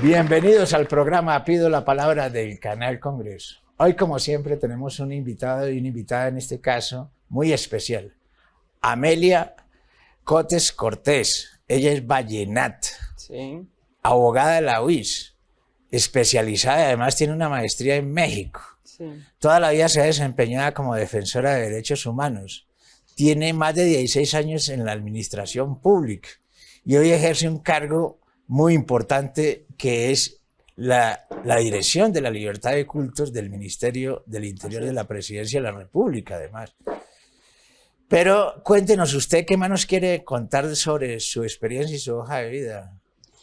Bienvenidos al programa Pido la Palabra del Canal Congreso. Hoy, como siempre, tenemos un invitado y una invitada, en este caso, muy especial. Amelia Cotes Cortés. Ella es vallenata, Sí. abogada de la UIS, especializada y además tiene una maestría en México. Sí. Toda la vida se ha desempeñado como defensora de derechos humanos. Tiene más de 16 años en la administración pública y hoy ejerce un cargo muy importante que es la dirección de la libertad de cultos del Ministerio del Interior de la Presidencia de la República, además. Pero cuéntenos usted qué más nos quiere contar sobre su experiencia y su hoja de vida,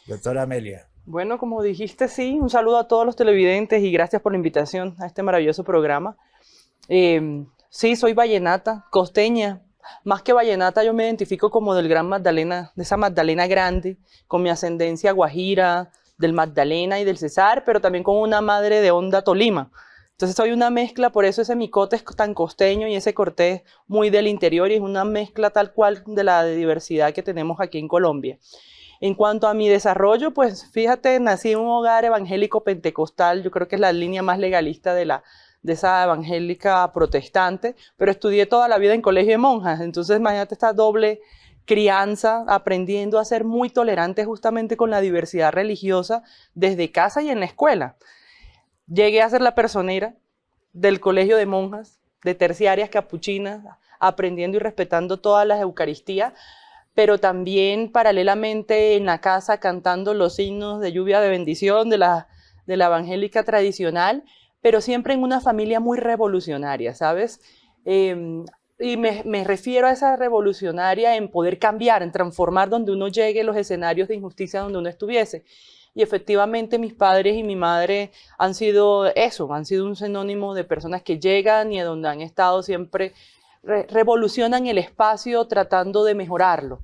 doctora Amelia. Bueno, como dijiste, sí, un saludo a todos los televidentes y gracias por la invitación a este maravilloso programa. Sí, soy vallenata, costeña. Más que vallenata, yo me identifico como del Gran Magdalena, de esa Magdalena grande, con mi ascendencia guajira, del Magdalena y del Cesar, pero también con una madre de Honda, Tolima. Entonces soy una mezcla, por eso ese micote es tan costeño y ese cortés muy del interior, y es una mezcla tal cual de la diversidad que tenemos aquí en Colombia. En cuanto a mi desarrollo, pues fíjate, nací en un hogar evangélico pentecostal, yo creo que es la línea más legalista de esa evangélica protestante, pero estudié toda la vida en colegio de monjas, entonces imagínate esta doble crianza, aprendiendo a ser muy tolerante justamente con la diversidad religiosa desde casa y en la escuela. Llegué a ser la personera del colegio de monjas, de terciarias capuchinas, aprendiendo y respetando todas las eucaristías, pero también paralelamente en la casa cantando los himnos de lluvia de bendición de la evangélica tradicional, pero siempre en una familia muy revolucionaria, ¿sabes? Y me refiero a esa revolucionaria en poder cambiar, en transformar donde uno llegue los escenarios de injusticia donde uno estuviese. Y efectivamente mis padres y mi madre han sido eso, han sido un sinónimo de personas que llegan y donde han estado siempre revolucionan el espacio tratando de mejorarlo.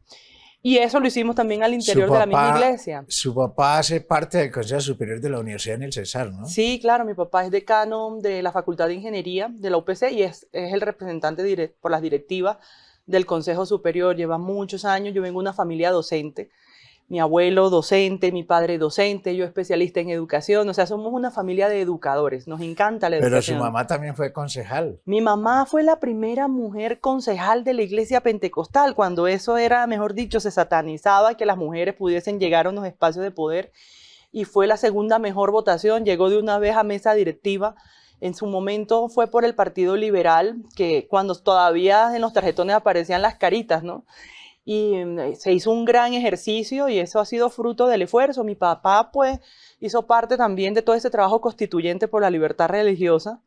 Y eso lo hicimos también al interior de la misma iglesia. Su papá hace parte del Consejo Superior de la Universidad en el Cesar, ¿no? Sí, claro, mi papá es decano de la Facultad de Ingeniería de la UPC y es el representante por las directivas del Consejo Superior. Lleva muchos años, yo vengo de una familia docente. Mi abuelo docente, mi padre docente, yo especialista en educación, o sea, somos una familia de educadores, nos encanta la educación. Pero su mamá también fue concejal. Mi mamá fue la primera mujer concejal de la iglesia pentecostal, cuando eso era, mejor dicho, se satanizaba que las mujeres pudiesen llegar a unos espacios de poder, y fue la segunda mejor votación, llegó de una vez a mesa directiva. En su momento fue por el Partido Liberal, que cuando todavía en los tarjetones aparecían las caritas, ¿no? Y se hizo un gran ejercicio y eso ha sido fruto del esfuerzo. Mi papá pues hizo parte también de todo ese trabajo constituyente por la libertad religiosa.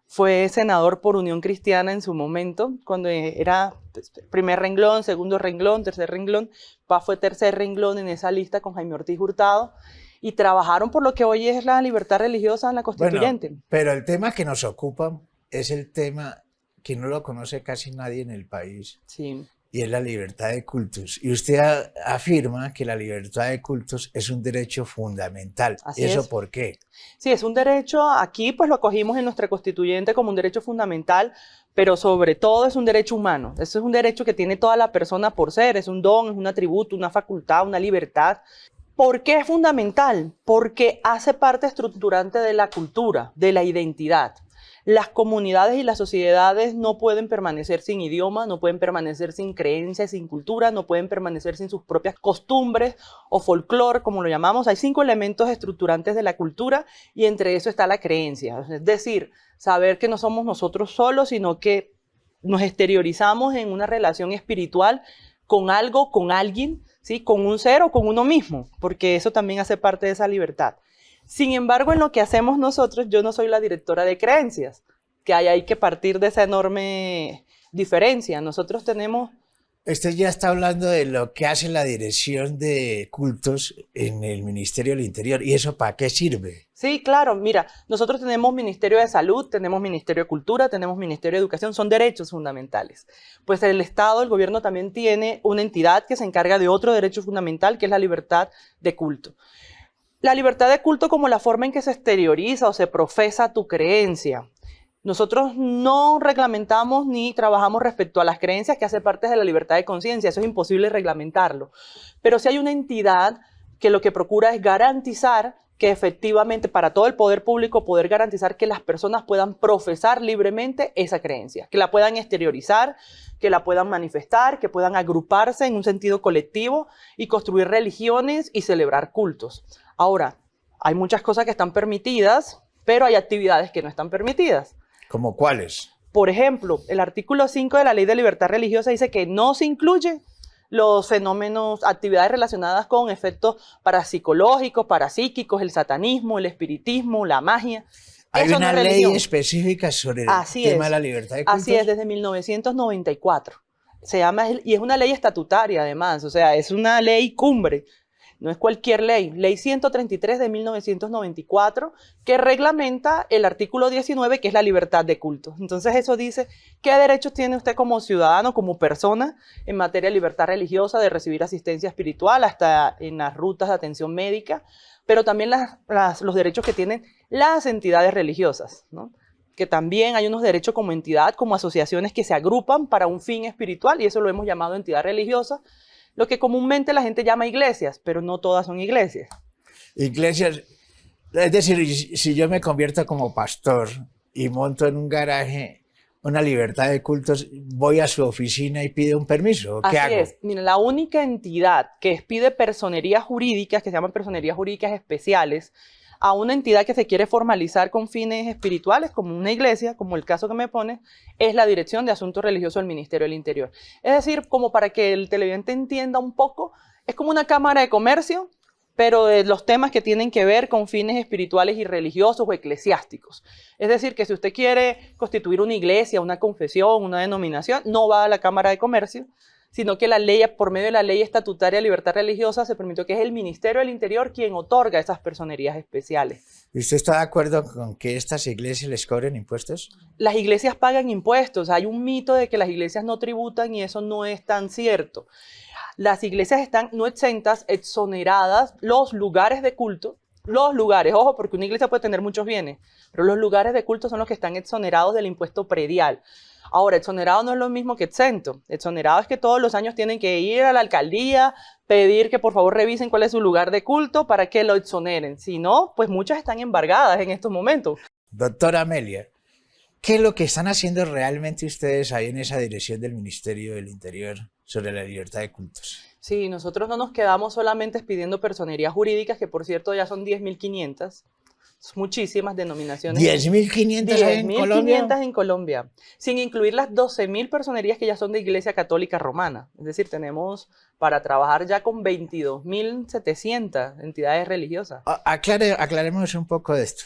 Fue senador por Unión Cristiana en su momento, cuando era primer renglón, segundo renglón, tercer renglón. Papá fue tercer renglón en esa lista con Jaime Ortiz Hurtado y trabajaron por lo que hoy es la libertad religiosa en la constituyente. Bueno, pero el tema que nos ocupa es el tema que no lo conoce casi nadie en el país. Sí. Y es la libertad de cultos. Y usted afirma que la libertad de cultos es un derecho fundamental. Así ¿Eso es. por qué? Sí, es un derecho, aquí pues lo acogimos en nuestra constituyente como un derecho fundamental, pero sobre todo es un derecho humano. Eso es un derecho que tiene toda la persona por ser, es un don, es un atributo, una facultad, una libertad. ¿Por qué es fundamental? Porque hace parte estructurante de la cultura, de la identidad. Las comunidades y las sociedades no pueden permanecer sin idioma, no pueden permanecer sin creencias, sin cultura, no pueden permanecer sin sus propias costumbres o folclore, como lo llamamos. Hay 5 elementos estructurantes de la cultura y entre eso está la creencia. Es decir, saber que no somos nosotros solos, sino que nos exteriorizamos en una relación espiritual con algo, con alguien, ¿sí? Con un ser o con uno mismo, porque eso también hace parte de esa libertad. Sin embargo, en lo que hacemos nosotros, yo no soy la directora de creencias, que hay que partir de esa enorme diferencia. Nosotros tenemos... Usted ya está hablando de lo que hace la dirección de cultos en el Ministerio del Interior. ¿Y eso para qué sirve? Sí, claro. Mira, nosotros tenemos Ministerio de Salud, tenemos Ministerio de Cultura, tenemos Ministerio de Educación. Son derechos fundamentales. Pues el Estado, el gobierno también tiene una entidad que se encarga de otro derecho fundamental, que es la libertad de culto. La libertad de culto como la forma en que se exterioriza o se profesa tu creencia. Nosotros no reglamentamos ni trabajamos respecto a las creencias, que hace parte de la libertad de conciencia. Eso es imposible reglamentarlo. Pero sí hay una entidad que lo que procura es garantizar que efectivamente para todo el poder público poder garantizar que las personas puedan profesar libremente esa creencia, que la puedan exteriorizar, que la puedan manifestar, que puedan agruparse en un sentido colectivo y construir religiones y celebrar cultos. Ahora, hay muchas cosas que están permitidas, pero hay actividades que no están permitidas. ¿Cómo cuáles? Por ejemplo, el artículo 5 de la Ley de Libertad Religiosa dice que no se incluye los fenómenos, actividades relacionadas con efectos parapsicológicos, parapsíquicos, el satanismo, el espiritismo, la magia. Hay Eso una no es ley religión. específica sobre el Así tema es. de la libertad de cultos. Así es, desde 1994. Se llama, y es una ley estatutaria además, o sea, es una ley cumbre. No es cualquier ley. Ley 133 de 1994, que reglamenta el artículo 19, que es la libertad de culto. Entonces eso dice qué derechos tiene usted como ciudadano, como persona, en materia de libertad religiosa, de recibir asistencia espiritual, hasta en las rutas de atención médica, pero también los derechos que tienen las entidades religiosas, ¿no? Que también hay unos derechos como entidad, como asociaciones que se agrupan para un fin espiritual, y eso lo hemos llamado entidad religiosa, lo que comúnmente la gente llama iglesias, pero no todas son iglesias. Iglesias, es decir, si yo me convierto como pastor y monto en un garaje una libertad de cultos, voy a su oficina y pido un permiso. ¿Qué hago? Así es. Mira, la única entidad que pide personerías jurídicas, que se llaman personerías jurídicas especiales, a una entidad que se quiere formalizar con fines espirituales, como una iglesia, como el caso que me pones, es la Dirección de Asuntos Religiosos del Ministerio del Interior. Es decir, como para que el televidente entienda un poco, es como una cámara de comercio, pero de los temas que tienen que ver con fines espirituales y religiosos o eclesiásticos. Es decir, que si usted quiere constituir una iglesia, una confesión, una denominación, no va a la Cámara de Comercio, sino que la ley, por medio de la Ley Estatutaria de Libertad Religiosa, se permitió que es el Ministerio del Interior quien otorga esas personerías especiales. ¿Y usted está de acuerdo con que estas iglesias les cobren impuestos? Las iglesias pagan impuestos. Hay un mito de que las iglesias no tributan y eso no es tan cierto. Las iglesias están no exentas, exoneradas, los lugares de culto. Los lugares, ojo, porque una iglesia puede tener muchos bienes, pero los lugares de culto son los que están exonerados del impuesto predial. Ahora, exonerado no es lo mismo que exento. Exonerado es que todos los años tienen que ir a la alcaldía, pedir que por favor revisen cuál es su lugar de culto para que lo exoneren. Si no, pues muchas están embargadas en estos momentos. Doctora Amelia, ¿qué es lo que están haciendo realmente ustedes ahí en esa dirección del Ministerio del Interior sobre la libertad de cultos? Sí, nosotros no nos quedamos solamente pidiendo personerías jurídicas, que por cierto ya son 10.500. Muchísimas denominaciones. 10.500 en Colombia. 10.500 en Colombia, sin incluir las 12.000 personerías que ya son de Iglesia Católica Romana. Es decir, tenemos para trabajar ya con 22.700 entidades religiosas. Aclaremos un poco de esto.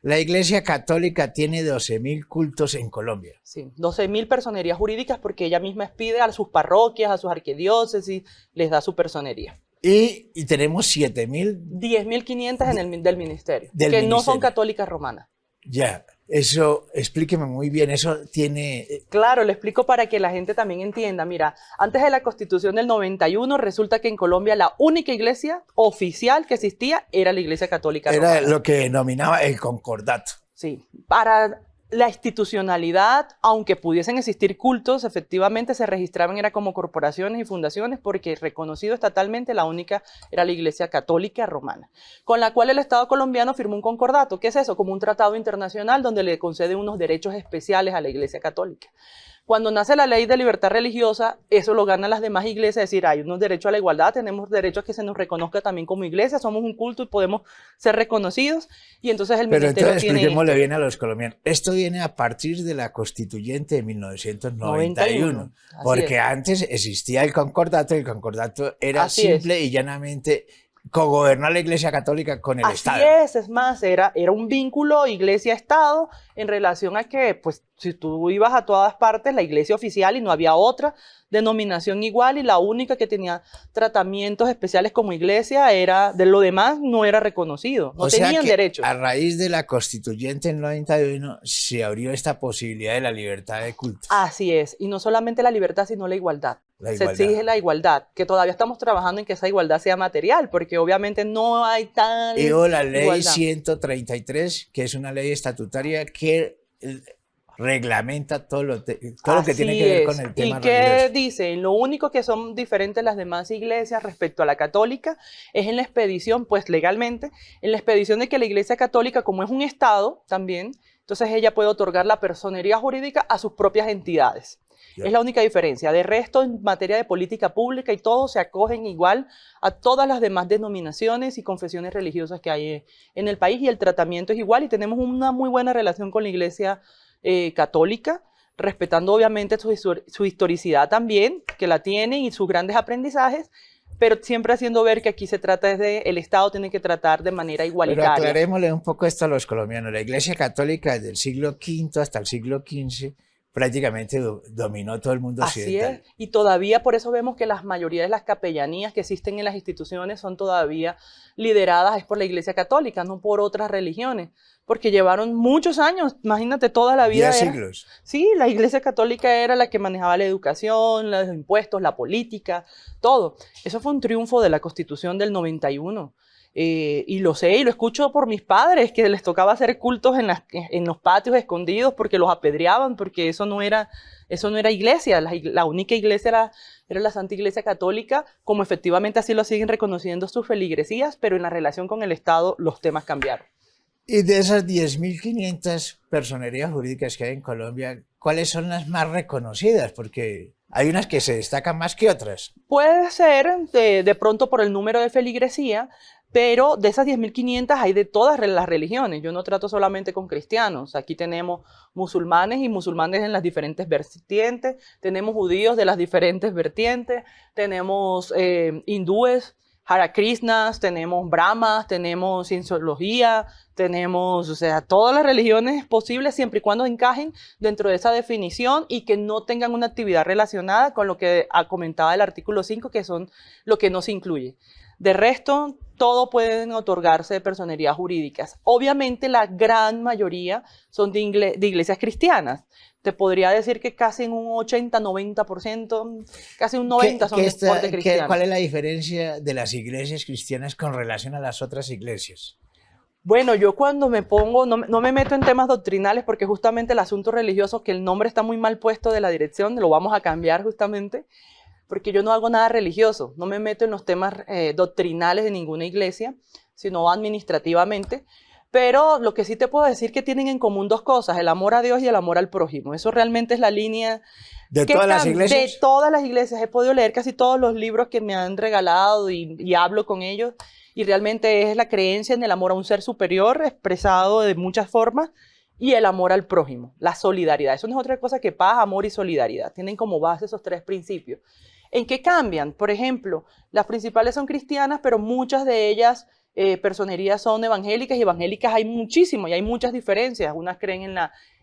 La Iglesia Católica tiene 12.000 cultos en Colombia. Sí, 12.000 personerías jurídicas porque ella misma pide a sus parroquias, a sus arquidiócesis, les da su personería. Y tenemos 7.000. 10.500 del ministerio, del que no ministerio. son católicas romanas. Ya, eso, explíqueme muy bien, eso tiene... Claro, le explico para que la gente también entienda. Mira, antes de la Constitución del 91, resulta que en Colombia la única iglesia oficial que existía era la Iglesia Católica Romana. Era lo que denominaba el concordato. Sí, para la institucionalidad, aunque pudiesen existir cultos, efectivamente se registraban era como corporaciones y fundaciones porque reconocido estatalmente la única era la Iglesia Católica Romana, con la cual el Estado colombiano firmó un concordato. ¿Qué es eso? Como un tratado internacional donde le concede unos derechos especiales a la Iglesia Católica. Cuando nace la Ley de Libertad Religiosa, eso lo ganan las demás iglesias, es decir, hay unos derechos a la igualdad, tenemos derechos a que se nos reconozca también como iglesia, somos un culto y podemos ser reconocidos, y entonces el ministerio Pero entonces tiene... expliquémosle bien a los colombianos. Esto viene a partir de la Constituyente de 1991, porque es. antes existía el concordato, y el concordato era Así simple y llanamente cogobernar la Iglesia Católica con el Estado. Así es más, era un vínculo iglesia-estado en relación a que, pues, si tú ibas a todas partes, la iglesia oficial y no había otra denominación igual y la única que tenía tratamientos especiales como iglesia era, de lo demás no era reconocido, no tenían derechos. A raíz de la Constituyente en 91 se abrió esta posibilidad de la libertad de culto. Así es, y no solamente la libertad, sino la igualdad. Se exige la igualdad, que todavía estamos trabajando en que esa igualdad sea material, porque obviamente no hay tal la ley igualdad. 133, que es una ley estatutaria que reglamenta todo lo que tiene que ver con el tema ¿Y qué religioso. dicen? Lo único que son diferentes las demás iglesias respecto a la católica es en la expedición, pues legalmente, en la expedición de que la iglesia católica, como es un estado también, entonces ella puede otorgar la personería jurídica a sus propias entidades. Ya. Es la única diferencia. De resto, en materia de política pública y todo, se acogen igual a todas las demás denominaciones y confesiones religiosas que hay en el país, y el tratamiento es igual, y tenemos una muy buena relación con la iglesia católica, respetando obviamente su historicidad también, que la tiene, y sus grandes aprendizajes, pero siempre haciendo ver que aquí se trata el Estado tiene que tratar de manera Pero igualitaria. aclarémosle un poco esto a los colombianos. La Iglesia Católica desde el siglo V hasta el siglo XV prácticamente dominó todo el mundo Así occidental. es, y todavía por eso vemos que la mayoría de las capellanías que existen en las instituciones son todavía lideradas es por la Iglesia Católica, no por otras religiones, porque llevaron muchos años, imagínate, toda la vida 10 era... siglos. Sí, la Iglesia Católica era la que manejaba la educación, los impuestos, la política, todo. Eso fue un triunfo de la Constitución del 91. Y lo sé y lo escucho por mis padres, que les tocaba hacer cultos en los patios escondidos porque los apedreaban, porque eso no era iglesia. La única iglesia era la Santa Iglesia Católica, como efectivamente así lo siguen reconociendo sus feligresías, pero en la relación con el Estado los temas cambiaron. Y de esas 10.500 personerías jurídicas que hay en Colombia, ¿cuáles son las más reconocidas? Porque hay unas que se destacan más que otras. Puede ser de pronto por el número de feligresía, pero de esas 10.500 hay de todas las religiones. Yo no trato solamente con cristianos. Aquí tenemos musulmanes y musulmanes en las diferentes vertientes. Tenemos judíos de las diferentes vertientes. Tenemos hindúes, Hare Krishnas, tenemos brahmas, tenemos cienciología, tenemos, o sea, todas las religiones posibles siempre y cuando encajen dentro de esa definición y que no tengan una actividad relacionada con lo que comentaba el artículo 5, que son lo que no se incluye. De resto, todo pueden otorgarse de personerías jurídicas. Obviamente, la gran mayoría son de iglesias cristianas. Te podría decir que casi en un 80-90%, casi un 90% son de corte cristiano. ¿Cuál es la diferencia de las iglesias cristianas con relación a las otras iglesias? Bueno, yo cuando me pongo, no me meto en temas doctrinales porque justamente el asunto religioso, que el nombre está muy mal puesto de la dirección, lo vamos a cambiar justamente, porque yo no hago nada religioso, no me meto en los temas doctrinales de ninguna iglesia, sino administrativamente. Pero lo que sí te puedo decir que tienen en común dos cosas, el amor a Dios y el amor al prójimo. Eso realmente es la línea... ¿De todas las iglesias? De todas las iglesias. He podido leer casi todos los libros que me han regalado y hablo con ellos. Y realmente es la creencia en el amor a un ser superior expresado de muchas formas y el amor al prójimo, la solidaridad. Eso no es otra cosa que paz, amor y solidaridad. Tienen como base esos tres principios. ¿En qué cambian? Por ejemplo, las principales son cristianas, pero muchas de ellas... personerías son evangélicas, y evangélicas hay muchísimo y hay muchas diferencias. Unas creen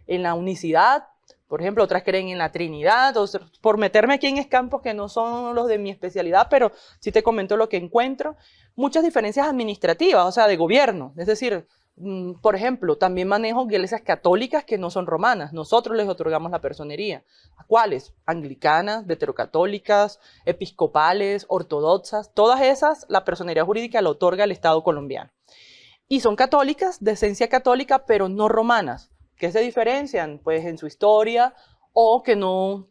en la unicidad, por ejemplo, otras creen en la Trinidad. Por meterme aquí en campos que no son los de mi especialidad, pero sí te comento lo que encuentro. Muchas diferencias administrativas, o sea, de gobierno. Es decir, por ejemplo, también manejo iglesias católicas que no son romanas. Nosotros les otorgamos la personería. ¿A cuáles? Anglicanas, veterocatólicas, episcopales, ortodoxas. Todas esas, la personería jurídica la otorga el Estado colombiano. Y son católicas, de esencia católica, pero no romanas. ¿Qué se diferencian? Pues en su historia, o que no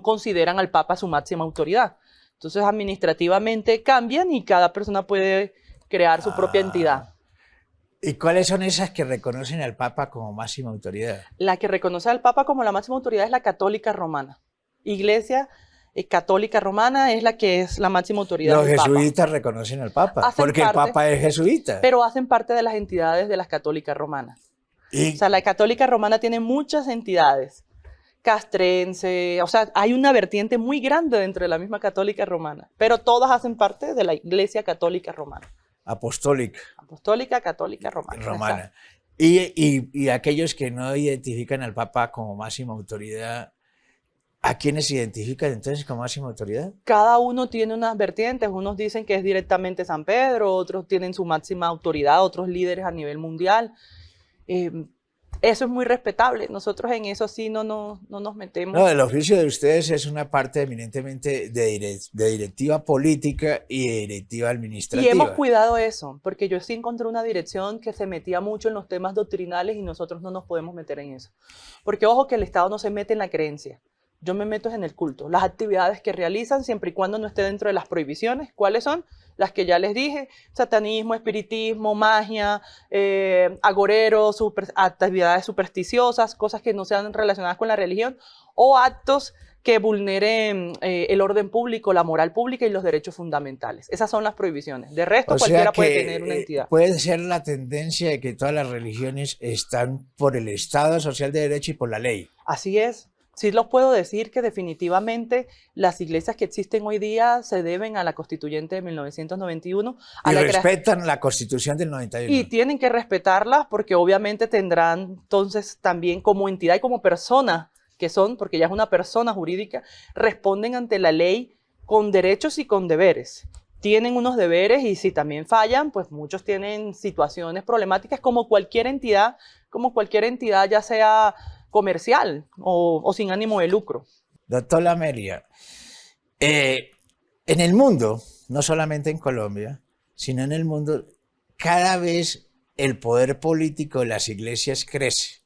consideran al Papa su máxima autoridad. Entonces, administrativamente cambian y cada persona puede crear su propia entidad. ¿Y cuáles son esas que reconocen al Papa como máxima autoridad? La que reconoce al Papa como la máxima autoridad es la católica romana. Iglesia católica romana es la que es la máxima autoridad Los del Papa. jesuitas reconocen al Papa, porque el Papa es jesuita. Pero hacen parte de las entidades de las católicas romanas. ¿Y? O sea, la católica romana tiene muchas entidades. Castrense, o sea, hay una vertiente muy grande dentro de la misma católica romana, pero todas hacen parte de la Iglesia Católica Romana. Apostólica. Apostólica, católica, romana. Y aquellos que no identifican al Papa como máxima autoridad, ¿a quiénes se identifican entonces como máxima autoridad? Cada uno tiene unas vertientes. Unos dicen que es directamente San Pedro, otros tienen su máxima autoridad, otros líderes a nivel mundial. Eso es muy respetable. Nosotros en eso sí no nos metemos. No, el oficio de ustedes es una parte eminentemente de directiva política y de directiva administrativa. Y hemos cuidado eso, porque yo sí encontré una dirección que se metía mucho en los temas doctrinales y nosotros no nos podemos meter en eso. Porque ojo que el Estado no se mete en la creencia. Yo me meto en el culto. Las actividades que realizan, siempre y cuando no esté dentro de las prohibiciones, ¿cuáles son? Las que ya les dije: satanismo, espiritismo, magia, agoreros, actividades supersticiosas, cosas que no sean relacionadas con la religión, o actos que vulneren el orden público, la moral pública y los derechos fundamentales. Esas son las prohibiciones. De resto, cualquiera puede tener una entidad. Puede ser la tendencia de que todas las religiones están por el Estado social de derecho y por la ley. Así es. Sí los puedo decir que definitivamente las iglesias que existen hoy día se deben a la Constituyente de 1991. Y respetan la Constitución del 91. Y tienen que respetarlas porque obviamente tendrán entonces también como entidad y como persona que son, porque ya es una persona jurídica, responden ante la ley con derechos y con deberes. Tienen unos deberes y si también fallan, pues muchos tienen situaciones problemáticas como cualquier entidad ya sea comercial o sin ánimo de lucro. Doctor Lameria, en el mundo, no solamente en Colombia, sino en el mundo, cada vez el poder político de las iglesias crece.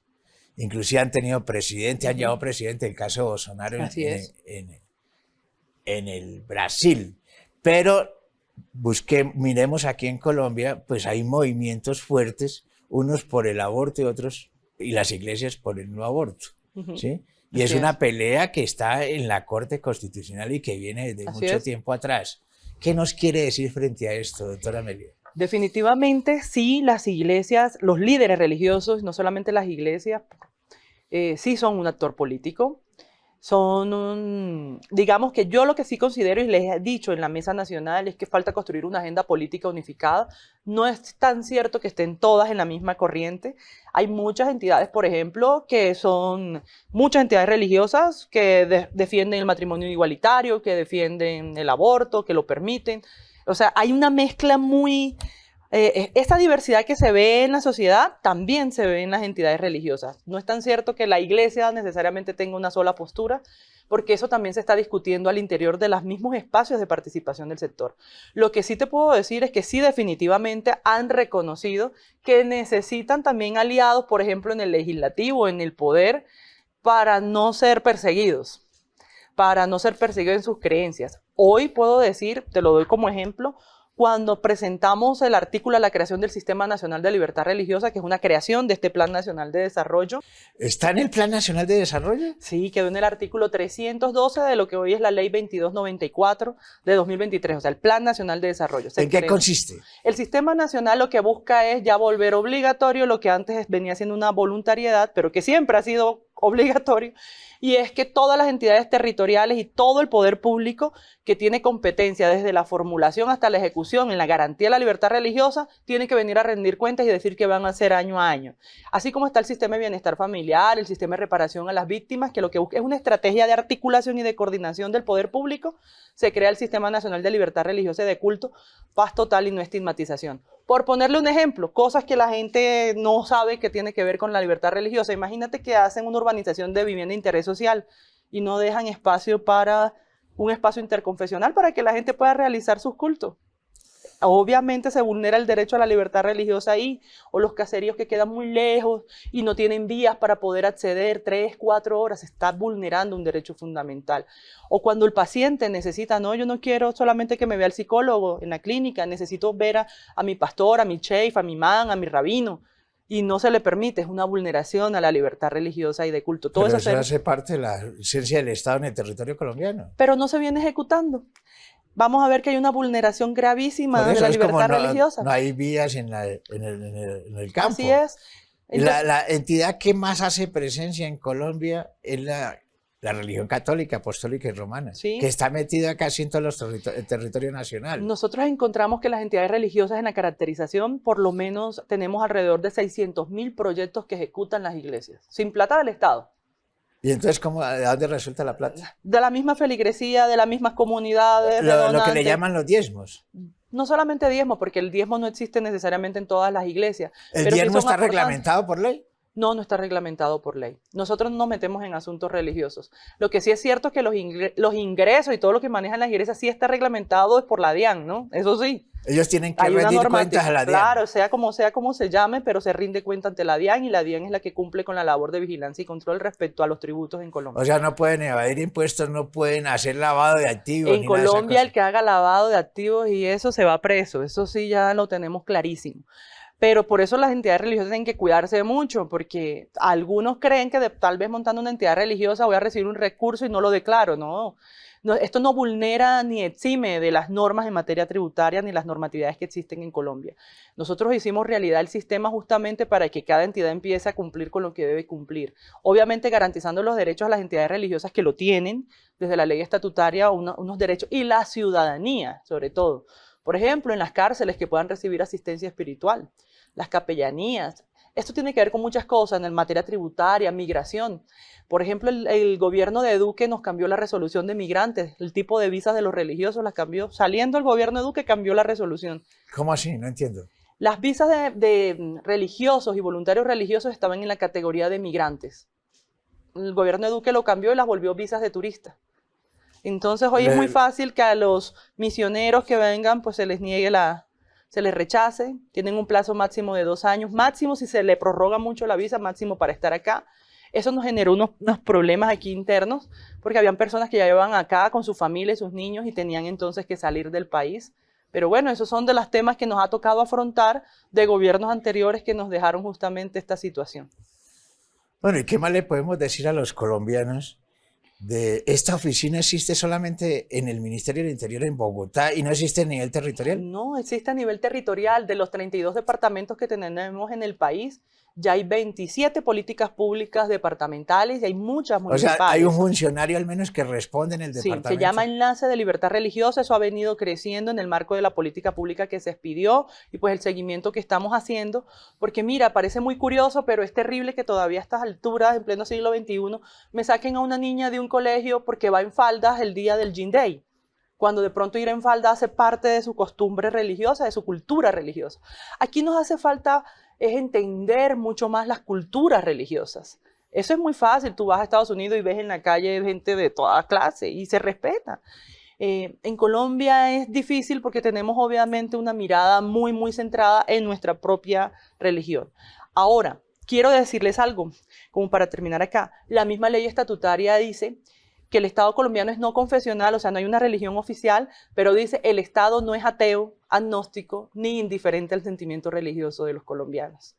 Inclusive han tenido presidente, han llevado presidente, el caso de Bolsonaro en el Brasil. Pero miremos aquí en Colombia, pues hay movimientos fuertes, unos por el aborto y otros, y las iglesias por el no aborto, ¿sí? Y es una pelea que está en la Corte Constitucional y que viene desde mucho tiempo atrás. ¿Qué nos quiere decir frente a esto, doctora Amelia? Definitivamente sí, las iglesias, los líderes religiosos, no solamente las iglesias, sí son un actor político. Digamos que yo lo que sí considero y les he dicho en la Mesa Nacional es que falta construir una agenda política unificada. No es tan cierto que estén todas en la misma corriente. Hay muchas entidades, por ejemplo, que son muchas entidades religiosas que defienden el matrimonio igualitario, que defienden el aborto, que lo permiten. O sea, hay una mezcla muy... esa diversidad que se ve en la sociedad también se ve en las entidades religiosas. No es tan cierto que la iglesia necesariamente tenga una sola postura, porque eso también se está discutiendo al interior de los mismos espacios de participación del sector. Lo que sí te puedo decir es que sí definitivamente han reconocido que necesitan también aliados, por ejemplo, en el legislativo, en el poder, para no ser perseguidos en sus creencias. Hoy puedo decir, te lo doy como ejemplo, cuando presentamos el artículo a la creación del Sistema Nacional de Libertad Religiosa, que es una creación de este Plan Nacional de Desarrollo. ¿Está en el Plan Nacional de Desarrollo? Sí, quedó en el artículo 312 de lo que hoy es la Ley 2294 de 2023, o sea, el Plan Nacional de Desarrollo. ¿En qué consiste? El Sistema Nacional lo que busca es ya volver obligatorio lo que antes venía siendo una voluntariedad, pero que siempre ha sido obligatorio, y es que todas las entidades territoriales y todo el poder público que tiene competencia desde la formulación hasta la ejecución en la garantía de la libertad religiosa, tiene que venir a rendir cuentas y decir que van a hacer año a año. Así como está el sistema de bienestar familiar, el sistema de reparación a las víctimas, que lo que busca es una estrategia de articulación y de coordinación del poder público, se crea el Sistema Nacional de Libertad Religiosa y de Culto, paz total y no estigmatización. Por ponerle un ejemplo, cosas que la gente no sabe que tiene que ver con la libertad religiosa. Imagínate que hacen una urbanización de vivienda de interés social y no dejan espacio para un espacio interconfesional para que la gente pueda realizar sus cultos. Obviamente se vulnera el derecho a la libertad religiosa ahí, o los caseríos que quedan muy lejos y no tienen vías para poder acceder 3, 4 horas, se está vulnerando un derecho fundamental. O cuando el paciente necesita, no, yo no quiero solamente que me vea el psicólogo en la clínica, necesito ver a mi pastor, a mi sheikh, a mi imán, a mi rabino, y no se le permite, es una vulneración a la libertad religiosa y de culto. Todo Pero eso hace parte de la esencia del Estado en el territorio colombiano. Pero no se viene ejecutando. Vamos a ver que hay una vulneración gravísima de la libertad religiosa. No hay vías en el campo. Así es. Entonces, la entidad que más hace presencia en Colombia es la religión católica, apostólica y romana, ¿sí? Que está metida casi en todo el territorio nacional. Nosotros encontramos que las entidades religiosas en la caracterización, por lo menos tenemos alrededor de 600.000 proyectos que ejecutan las iglesias, sin plata del Estado. ¿Y entonces de dónde resulta la plata? De la misma feligresía, de las mismas comunidades. Lo que le llaman los diezmos. No solamente diezmo, porque el diezmo no existe necesariamente en todas las iglesias. ¿El diezmo está reglamentado por ley? No, no está reglamentado por ley. Nosotros no nos metemos en asuntos religiosos. Lo que sí es cierto es que los ingresos y todo lo que manejan las iglesias sí está reglamentado es por la DIAN, ¿no? Eso sí. Ellos tienen que Hay una rendir cuentas normativa, a la DIAN. claro, sea como se llame, pero se rinde cuenta ante la DIAN y la DIAN es la que cumple con la labor de vigilancia y control respecto a los tributos en Colombia. O sea, no pueden evadir impuestos, no pueden hacer lavado de activos. En ni nada de esa Colombia cosa. el que haga lavado de activos y eso se va preso, eso sí ya lo tenemos clarísimo. Pero por eso las entidades religiosas tienen que cuidarse mucho, porque algunos creen que tal vez montando una entidad religiosa voy a recibir un recurso y no lo declaro, no. Esto no vulnera ni exime de las normas en materia tributaria ni las normatividades que existen en Colombia. Nosotros hicimos realidad el sistema justamente para que cada entidad empiece a cumplir con lo que debe cumplir. Obviamente garantizando los derechos a las entidades religiosas que lo tienen, desde la ley estatutaria, unos derechos, y la ciudadanía, sobre todo. Por ejemplo, en las cárceles que puedan recibir asistencia espiritual, las capellanías. Esto tiene que ver con muchas cosas en materia tributaria, migración. Por ejemplo, el gobierno de Duque nos cambió la resolución de migrantes, el tipo de visas de los religiosos las cambió. Saliendo el gobierno de Duque cambió la resolución. ¿Cómo así? No entiendo. Las visas de religiosos y voluntarios religiosos estaban en la categoría de migrantes. El gobierno de Duque lo cambió y las volvió visas de turista. Entonces hoy es muy fácil que a los misioneros que vengan pues se les niegue se les rechace, tienen un plazo máximo de 2 años, máximo si se le prorroga mucho la visa, máximo para estar acá. Eso nos generó unos problemas aquí internos, porque habían personas que ya llevaban acá con su familia y sus niños y tenían entonces que salir del país. Pero bueno, esos son de los temas que nos ha tocado afrontar de gobiernos anteriores que nos dejaron justamente esta situación. Bueno, ¿y qué más le podemos decir a los colombianos? ¿Esta oficina existe solamente en el Ministerio del Interior en Bogotá y no existe a nivel territorial? No, existe a nivel territorial. De los 32 departamentos que tenemos en el país, ya hay 27 políticas públicas departamentales y hay muchas municipales. O sea, hay un funcionario al menos que responde en el departamento. Sí, se llama Enlace de Libertad Religiosa. Eso ha venido creciendo en el marco de la política pública que se expidió y pues el seguimiento que estamos haciendo. Porque mira, parece muy curioso, pero es terrible que todavía a estas alturas, en pleno siglo XXI, me saquen a una niña de un colegio porque va en faldas el día del Jean Day, cuando de pronto ir en falda hace parte de su costumbre religiosa, de su cultura religiosa. Aquí nos hace falta es entender mucho más las culturas religiosas. Eso es muy fácil, tú vas a Estados Unidos y ves en la calle gente de toda clase y se respeta. En Colombia es difícil porque tenemos obviamente una mirada muy, muy centrada en nuestra propia religión. Ahora, quiero decirles algo, como para terminar acá. La misma ley estatutaria dice que el Estado colombiano es no confesional, o sea, no hay una religión oficial, pero dice el Estado no es ateo, agnóstico, ni indiferente al sentimiento religioso de los colombianos.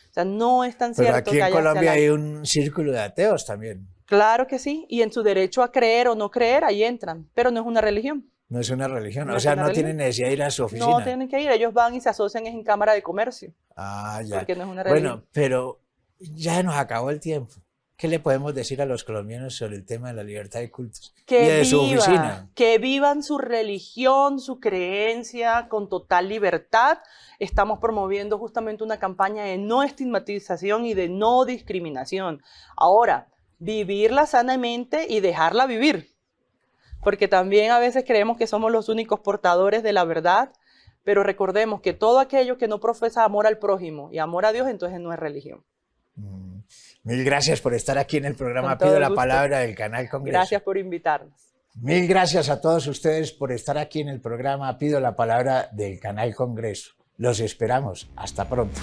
O sea, no es tan cierto que Pero aquí en Colombia hay un círculo de ateos también. Claro que sí, y en su derecho a creer o no creer, ahí entran, pero no es una religión. No es una religión, o sea, no tienen necesidad de ir a su oficina. No tienen que ir, ellos van y se asocian en Cámara de Comercio. Ah, ya. Porque no es una religión. Bueno, pero ya nos acabó el tiempo. ¿Qué le podemos decir a los colombianos sobre el tema de la libertad de cultos y de su oficina? Que vivan su religión, su creencia con total libertad. Estamos promoviendo justamente una campaña de no estigmatización y de no discriminación. Ahora, vivirla sanamente y dejarla vivir. Porque también a veces creemos que somos los únicos portadores de la verdad, pero recordemos que todo aquello que no profesa amor al prójimo y amor a Dios, entonces no es religión. Mil gracias por estar aquí en el programa Pido la Palabra del Canal Congreso. Gracias por invitarnos. Mil gracias a todos ustedes por estar aquí en el programa Pido la Palabra del Canal Congreso. Los esperamos. Hasta pronto.